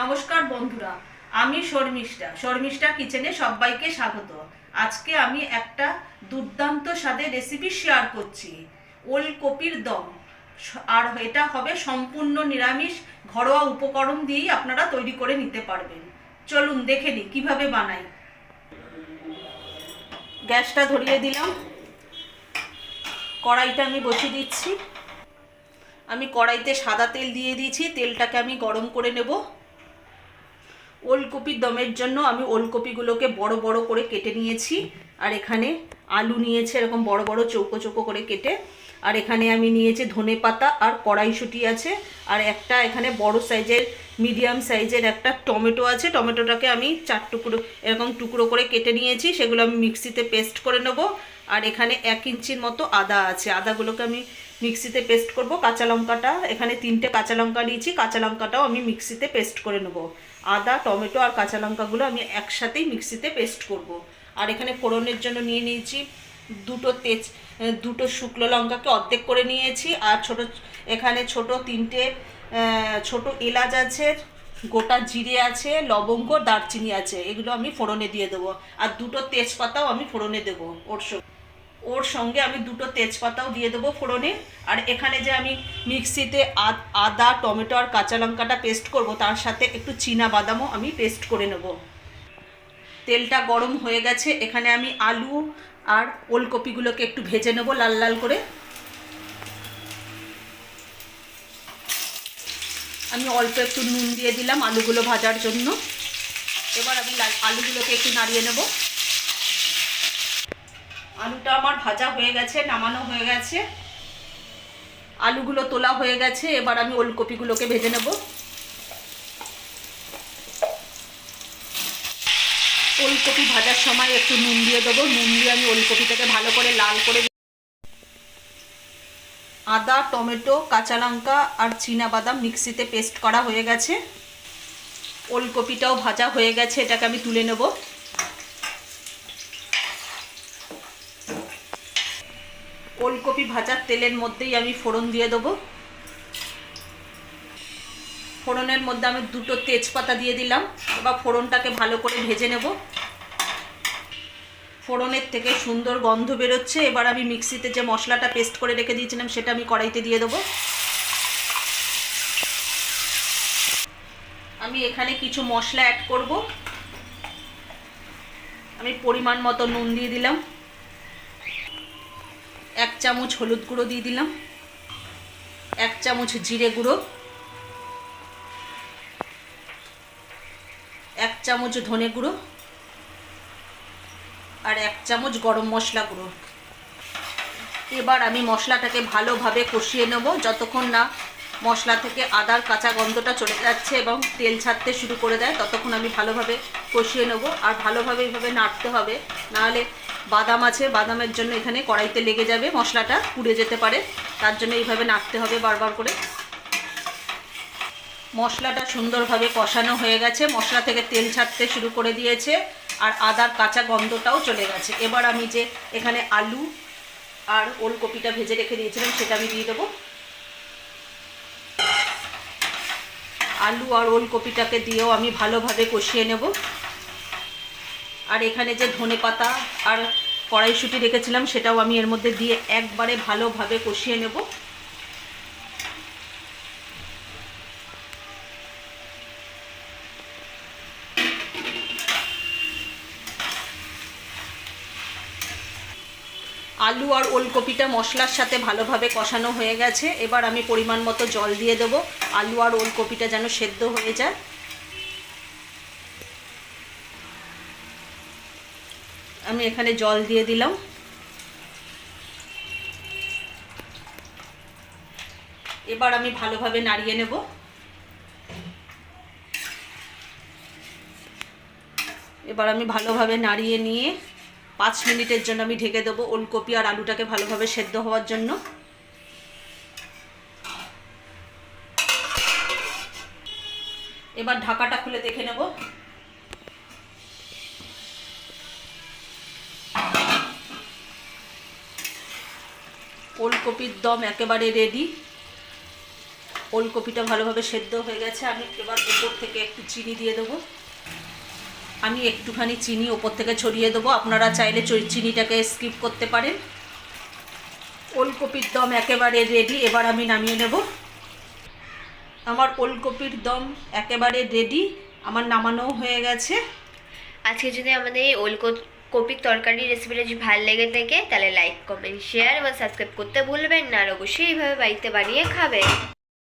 নমস্কার বন্ধুরা, আমি শর্মিষ্ঠা কিচেনে সবাইকে স্বাগত। আজকে আমি একটা দুর্দান্ত স্বাদের রেসিপি শেয়ার করছি, ওলকপির দম। আর এটা হবে সম্পূর্ণ নিরামিষ, ঘরোয়া উপকরণ দিয়েই আপনারা তৈরি করে নিতে পারবেন। চলুন দেখে নিই কীভাবে বানাই। গ্যাসটা ধরিয়ে দিলাম, কড়াইটা আমি বসিয়ে দিচ্ছি। আমি কড়াইতে সাদা তেল দিয়ে দিয়েছি, তেলটাকে আমি গরম করে নেব। ওলকপির দমের জন্য আমি ওলকপিগুলোকে বড় বড় করে কেটে নিয়েছি, আর এখানে আলু নিয়েছি এরকম বড় বড় চৌকো চৌকো করে কেটে। আর এখানে আমি নিয়েছি ধনেপাতা আর কড়াইশুঁটি আছে, আর একটা এখানে বড় সাইজের মিডিয়াম সাইজের একটা টমেটো আছে। টমেটোটাকে আমি 4 টুকরো এরকম টুকরো করে কেটে নিয়েছি, সেগুলো আমি মিক্সিতে পেস্ট করে নেব। আর এখানে 1 ইঞ্চির মতো আদা আছে, আদাগুলোকে আমি মিক্সিতে পেস্ট করব। কাঁচা লঙ্কাটা এখানে 3টে কাঁচা লঙ্কা নিয়েছি, কাঁচা লঙ্কাটাও আমি মিক্সিতে পেস্ট করে নেব। আদা, টমেটো আর কাঁচা লঙ্কাগুলো আমি একসাথেই মিক্সিতে পেস্ট করব। আর এখানে ফোড়নের জন্য নিয়ে নিয়েছি দুটো শুকনো লঙ্কাকে অর্ধেক করে নিয়েছি, আর এখানে ছোট 3টে ছোট এলাচ আছে, গোটা জিরে আছে, লবঙ্গ, দারচিনি আছে, এগুলো আমি ফোড়নে দিয়ে দেবো। আর 2টো তেজপাতাও আমি ফোড়নে দেবো ওর সঙ্গে আমি 2টো তেজপাতাও দিয়ে দেবো ফোড়নে। আর এখানে যে আমি মিক্সিতে আদা, টমেটো আর কাঁচা লঙ্কাটা পেস্ট করব, তার সাথে একটু চীনা বাদামও আমি পেস্ট করে নেব। তেলটা গরম হয়ে গেছে, এখানে আমি আলু আর ওলকপিগুলোকে একটু ভেজে নেব লাল লাল করে। আমি অল্প একটু নুন দিয়ে দিলাম আলুগুলো ভাজার জন্য। এবার আমি আলুগুলোকে একটু নাড়িয়ে নেব। আলুটা আমার ভাজা হয়ে গেছে, নামানো হয়ে গেছে, আলুগুলো তোলা হয়ে গেছে। এবার আমি ওলকপিগুলোকে ভেজে নেব। ওলকপি ভাজার সময় একটু নুন দিয়ে দেবো। নুন দিয়ে আমি ওলকপিটাকে ভালো করে লাল করে। আদা, টমেটো, কাঁচা লঙ্কা আর চীনা বাদাম মিক্সিতে পেস্ট করা হয়ে গেছে। ওলকপিটাও ভাজা হয়ে গেছে, এটাকে আমি তুলে নেব। ওলকপি ভাজার তেলের মধ্যেই আমি ফোড়ন দিয়ে দেবো। ফোড়নের মধ্যে আমি 2টো তেজপাতা দিয়ে দিলাম। এবার ফোড়নটাকে ভালো করে ভেজে নেব। ফোড়নের থেকে সুন্দর গন্ধ বেরোচ্ছে। এবার আমি মিক্সিতে যে মশলাটা পেস্ট করে রেখে দিয়েছিলাম সেটা আমি কড়াইতে দিয়ে দেবো। আমি এখানে কিছু মশলা অ্যাড করব। আমি পরিমাণ মতো নুন দিয়ে দিলাম, 1 চামচ হলুদ গুঁড়ো দিয়ে দিলাম, 1 চামচ জিরে গুঁড়ো, 1 চামচ ধনে গুঁড়ো আর 1 চামচ গরম মশলা গুঁড়ো। এবার আমি মশলাটাকে ভালোভাবে কষিয়ে নেব। যতক্ষণ না মশলা থেকে আদার কাঁচা গন্ধটা চলে যাচ্ছে এবং তেল ছাড়তে শুরু করে দেয়, ততক্ষণ আমি ভালোভাবে কষিয়ে নেব। আর ভালোভাবে এইভাবে নাড়তে হবে, নাহলে বাদাম আছে, বাদামের জন্য এখানে কড়াইতে লেগে যাবে, মশলাটা পুড়ে যেতে পারে। তার জন্য এইভাবে নাড়তে হবে বারবার করে। মশলাটা সুন্দরভাবে কষানো হয়ে গেছে, মশলা থেকে তেল ছাড়তে শুরু করে দিয়েছে, আর আদার কাঁচা গন্ধটাও চলে গেছে। এবার আমি যে এখানে আলু আর ওলকপিটা ভেজে রেখে দিয়েছিলাম সেটা আমি দিয়ে দেবো। আলু আর ওলকপিটাকে দিয়েও আমি ভালোভাবে কষিয়ে নেব। আর এখানে যে ধনেপাতা আর কড়াইশুঁটি রেখেছিলাম সেটাও আমি এর মধ্যে দিয়ে একবারে ভালোভাবে কষিয়ে নেব। আলু আর ওলকপিটা মশলার সাথে ভালোভাবে কষানো হয়ে গেছে। এবার আমি পরিমাণ মতো জল দিয়ে দেবো, আলু আর ওলকপিটা যেন সেদ্ধ হয়ে যায়। আমি এখানে জল দিয়ে দিলাম। এবার আমি ভালোভাবে নাড়িয়ে নেব। এবার আমি ভালোভাবে নাড়িয়ে নিয়ে 5 মিনিটের জন্য আমি ঢেকে দেবো, ওলকপি আর আলুটাকে ভালোভাবে সেদ্ধ হওয়ার জন্য। এবার ঢাকাটা খুলে দেখে নেব। ওলকপির দম একেবারে রেডি। ওলকপিটা ভালোভাবে সেদ্ধ হয়ে গেছে। আমি এবার উপর থেকে একটু চিনি দিয়ে দেবো। আমি একটুখানি চিনি ওপর থেকে ছড়িয়ে দেবো, আপনারা চাইলে চিনিটাকে স্কিপ করতে পারেন। ওলকপির দম একেবারে রেডি, এবার আমি নামিয়ে নেব। আমার ওলকপির দম একেবারে রেডি, আমার নামানোও হয়ে গেছে। আজকে যদি আমাদের এই ওলকপির তরকারি রেসিপিটা যদি ভালো লেগে থাকে তাহলে লাইক, কমেন্ট, শেয়ার এবং সাবস্ক্রাইব করতে ভুলবেন না। আর অবশ্যই এইভাবে বাড়িতে বানিয়ে খাবেন।